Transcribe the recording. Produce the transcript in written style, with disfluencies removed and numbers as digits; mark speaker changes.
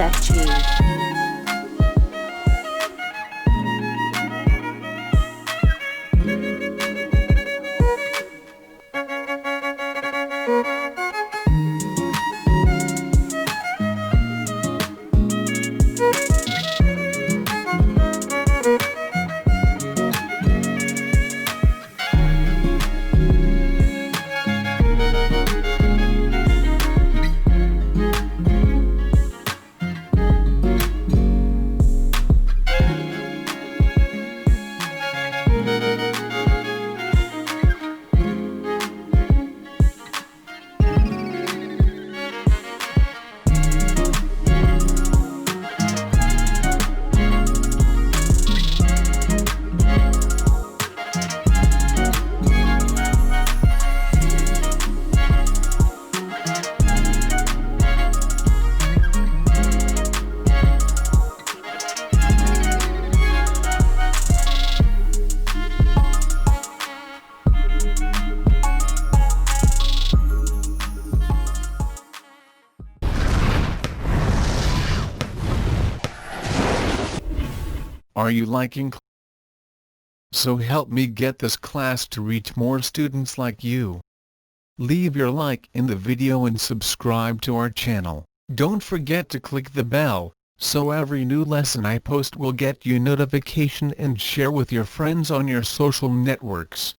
Speaker 1: SFG.
Speaker 2: Are you liking? So help me get this class to reach more students like you. Leave your like in the video and subscribe to our channel. Don't forget to click the bell, so every new lesson I post will get you notification, and share with your friends on your social networks.